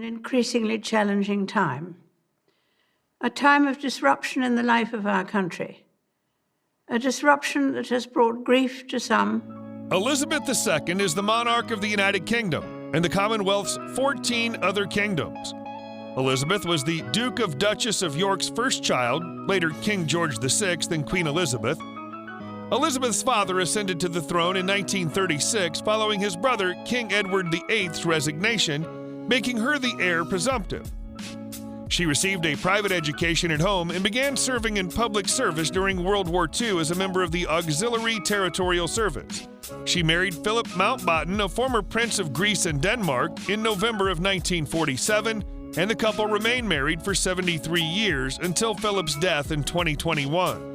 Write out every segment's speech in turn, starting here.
increasingly challenging time, a time of disruption in the life of our country, a disruption that has brought grief to some. Elizabeth II is the monarch of the United Kingdom and the Commonwealth's 14 other kingdoms. Elizabeth was the Duke of Duchess of York's first child, later King George VI and Queen Elizabeth. Elizabeth's father ascended to the throne in 1936 following his brother King Edward VIII's resignation, making her the heir presumptive. She received a private education at home and began serving in public service during World War II as a member of the Auxiliary Territorial Service. She married Philip Mountbatten, a former prince of Greece and Denmark, in November of 1947, and the couple remained married for 73 years until Philip's death in 2021.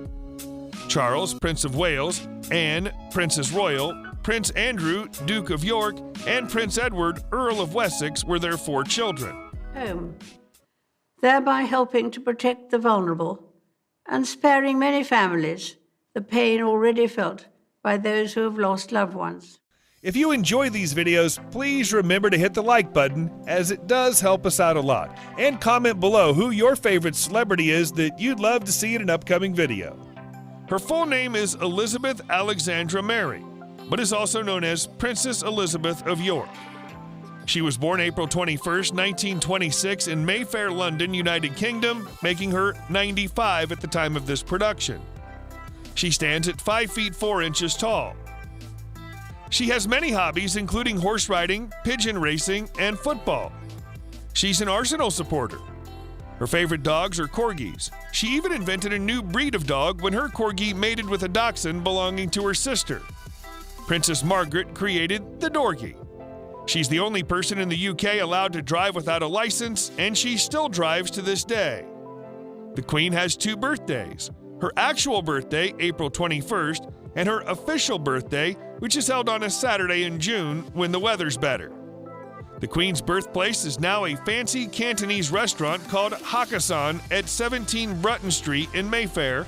Charles, Prince of Wales, Anne, Princess Royal, Prince Andrew, Duke of York, and Prince Edward, Earl of Wessex, were their 4 children. Home, thereby helping to protect the vulnerable and sparing many families the pain already felt by those who have lost loved ones. If you enjoy these videos, please remember to hit the like button, as it does help us out a lot. And comment below who your favorite celebrity is that you'd love to see in an upcoming video. Her full name is Elizabeth Alexandra Mary, but is also known as Princess Elizabeth of York. She was born April 21, 1926 in Mayfair, London, United Kingdom, making her 95 at the time of this production. She stands at 5 feet 4 inches tall. She has many hobbies, including horse riding, pigeon racing, and football. She's an Arsenal supporter. Her favorite dogs are corgis. She even invented a new breed of dog when her corgi mated with a dachshund belonging to her sister. Princess Margaret created the Dorgie. She's the only person in the UK allowed to drive without a license, and she still drives to this day. The Queen has 2 birthdays: her actual birthday, April 21st, and her official birthday, which is held on a Saturday in June when the weather's better. The Queen's birthplace is now a fancy Cantonese restaurant called Hakkasan at 17 Brutton Street in Mayfair.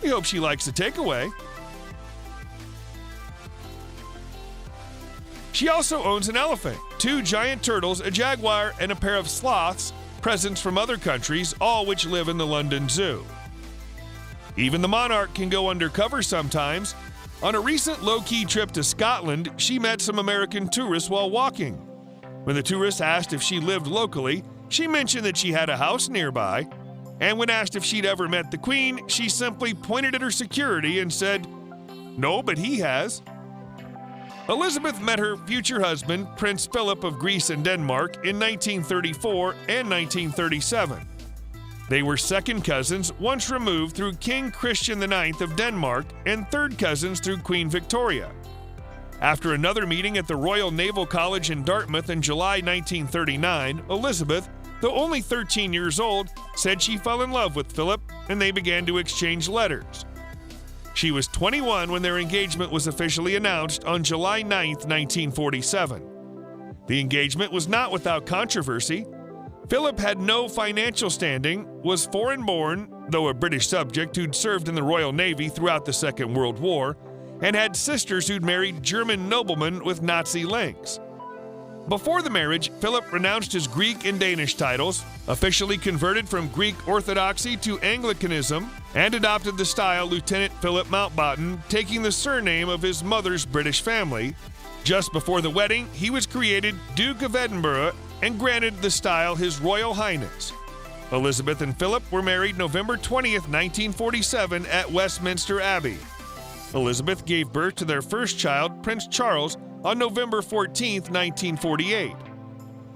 We hope she likes the takeaway. She also owns an elephant, 2 giant turtles, a jaguar, and a pair of sloths, presents from other countries, all which live in the London Zoo. Even the monarch can go undercover sometimes. On a recent low-key trip to Scotland, she met some American tourists while walking. When the tourists asked if she lived locally, she mentioned that she had a house nearby. And when asked if she'd ever met the Queen, she simply pointed at her security and said, "No, but he has." Elizabeth met her future husband, Prince Philip of Greece and Denmark, in 1934 and 1937. They were second cousins, once removed through King Christian IX of Denmark, and third cousins through Queen Victoria. After another meeting at the Royal Naval College in Dartmouth in July 1939, Elizabeth, though only 13 years old, said she fell in love with Philip, and they began to exchange letters. She was 21 when their engagement was officially announced on July 9, 1947. The engagement was not without controversy. Philip had no financial standing, was foreign-born, though a British subject who'd served in the Royal Navy throughout the Second World War, and had sisters who'd married German noblemen with Nazi links. Before the marriage, Philip renounced his Greek and Danish titles, officially converted from Greek Orthodoxy to Anglicanism, and adopted the style Lieutenant Philip Mountbatten, taking the surname of his mother's British family. Just before the wedding, he was created Duke of Edinburgh and granted the style His Royal Highness. Elizabeth and Philip were married November 20th, 1947 at Westminster Abbey. Elizabeth gave birth to their first child, Prince Charles, on November 14, 1948.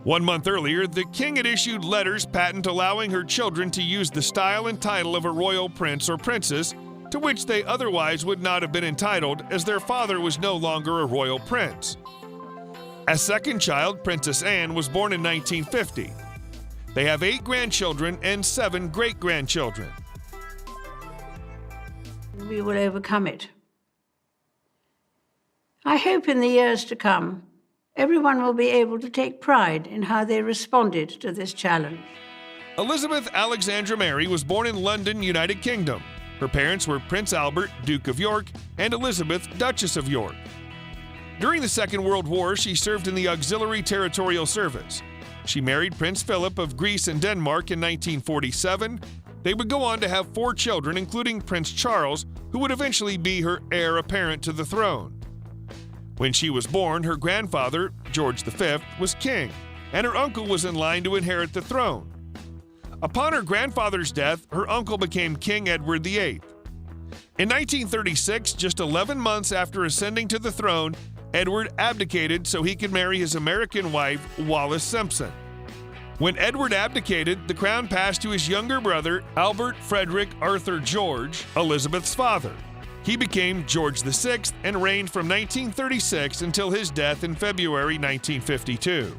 1 month earlier, the king had issued letters patent allowing her children to use the style and title of a royal prince or princess, to which they otherwise would not have been entitled, as their father was no longer a royal prince. A second child, Princess Anne, was born in 1950. They have 8 grandchildren and 7 great-grandchildren. We will overcome it. I hope in the years to come, everyone will be able to take pride in how they responded to this challenge. Elizabeth Alexandra Mary was born in London, United Kingdom. Her parents were Prince Albert, Duke of York, and Elizabeth, Duchess of York. During the Second World War, she served in the Auxiliary Territorial Service. She married Prince Philip of Greece and Denmark in 1947. They would go on to have 4 children, including Prince Charles, who would eventually be her heir apparent to the throne. When she was born, her grandfather, George V, was king, and her uncle was in line to inherit the throne. Upon her grandfather's death, her uncle became King Edward VIII. In 1936, just 11 months after ascending to the throne, Edward abdicated so he could marry his American wife, Wallis Simpson. When Edward abdicated, the crown passed to his younger brother, Albert Frederick Arthur George, Elizabeth's father. He became George VI and reigned from 1936 until his death in February 1952.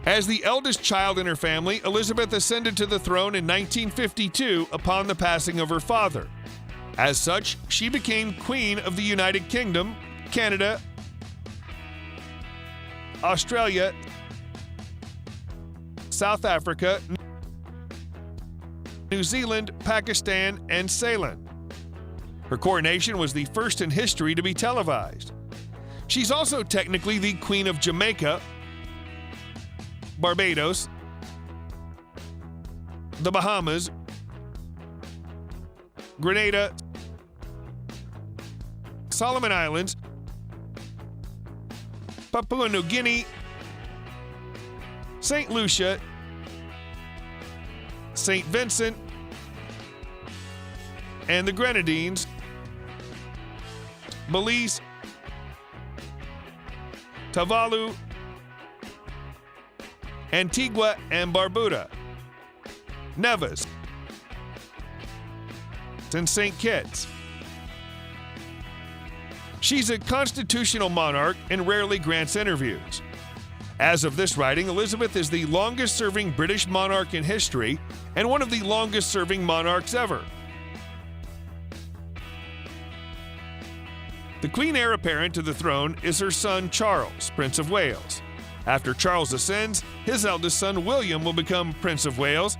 As the eldest child in her family, Elizabeth ascended to the throne in 1952 upon the passing of her father. As such, she became Queen of the United Kingdom, Canada, Australia, South Africa, New Zealand, Pakistan, and Ceylon. Her coronation was the first in history to be televised. She's also technically the Queen of Jamaica, Barbados, the Bahamas, Grenada, Solomon Islands, Papua New Guinea, St. Lucia, St. Vincent, and the Grenadines, Belize, Tuvalu, Antigua and Barbuda, Nevis, and St. Kitts. She's a constitutional monarch and rarely grants interviews. As of this writing, Elizabeth is the longest-serving British monarch in history and one of the longest-serving monarchs ever. The Queen heir apparent to the throne is her son Charles, Prince of Wales. After Charles ascends, his eldest son William will become Prince of Wales,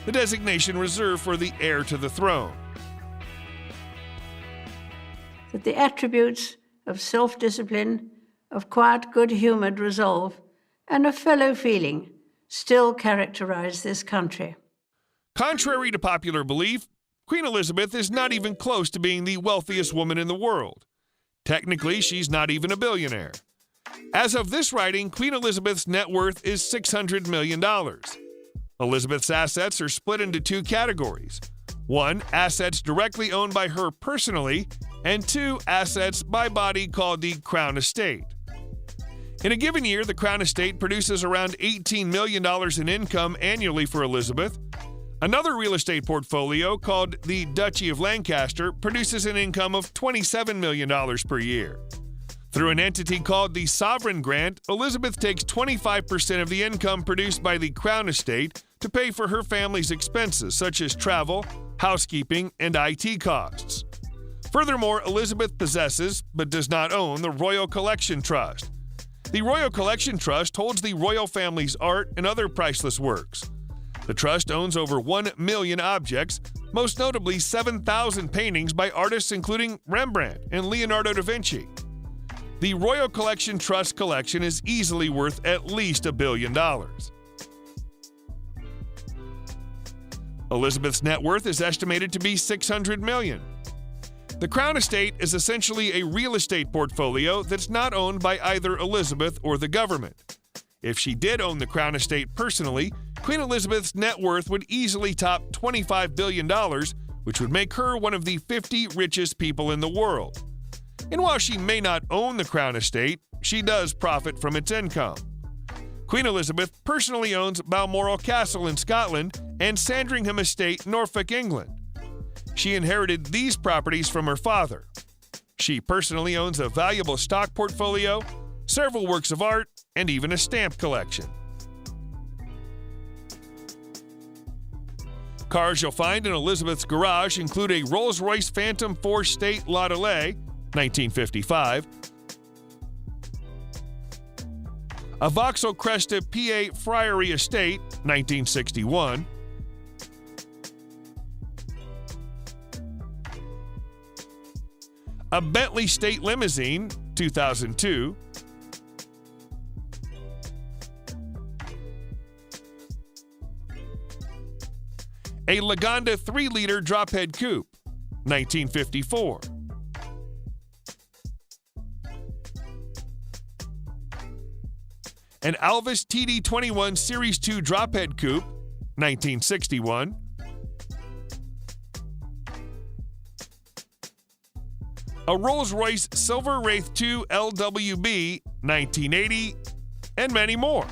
the designation reserved for the heir to the throne. That the attributes of self-discipline, of quiet, good-humored resolve, and of fellow feeling still characterize this country. Contrary to popular belief, Queen Elizabeth is not even close to being the wealthiest woman in the world. Technically, she's not even a billionaire. As of this writing, Queen Elizabeth's net worth is $600 million. Elizabeth's assets are split into 2 categories. 1, assets directly owned by her personally, and 2, assets by body called the Crown Estate. In a given year, the Crown Estate produces around $18 million in income annually for Elizabeth. Another real estate portfolio, called the Duchy of Lancaster, produces an income of $27 million per year. Through an entity called the Sovereign Grant, Elizabeth takes 25% of the income produced by the Crown Estate to pay for her family's expenses, such as travel, housekeeping, and IT costs. Furthermore, Elizabeth possesses, but does not own, the Royal Collection Trust. The Royal Collection Trust holds the royal family's art and other priceless works. The trust owns over 1 million objects, most notably 7,000 paintings by artists including Rembrandt and Leonardo da Vinci. The Royal Collection Trust collection is easily worth at least $1 billion. Elizabeth's net worth is estimated to be $600 million. The Crown Estate is essentially a real estate portfolio that's not owned by either Elizabeth or the government. If she did own the Crown Estate personally, Queen Elizabeth's net worth would easily top $25 billion, which would make her one of the 50 richest people in the world. And while she may not own the Crown Estate, she does profit from its income. Queen Elizabeth personally owns Balmoral Castle in Scotland and Sandringham Estate, Norfolk, England. She inherited these properties from her father. She personally owns a valuable stock portfolio, several works of art, and even a stamp collection. Cars you'll find in Elizabeth's garage include a Rolls-Royce Phantom 4 State Laudelet, 1955, a Vauxhall Cresta PA Friary Estate, 1961, a Bentley State Limousine, 2002, A Lagonda 3-liter drophead coupe, 1954. An Alvis TD21 Series 2 drophead coupe, 1961. A Rolls-Royce Silver Wraith 2 LWB, 1980, and many more.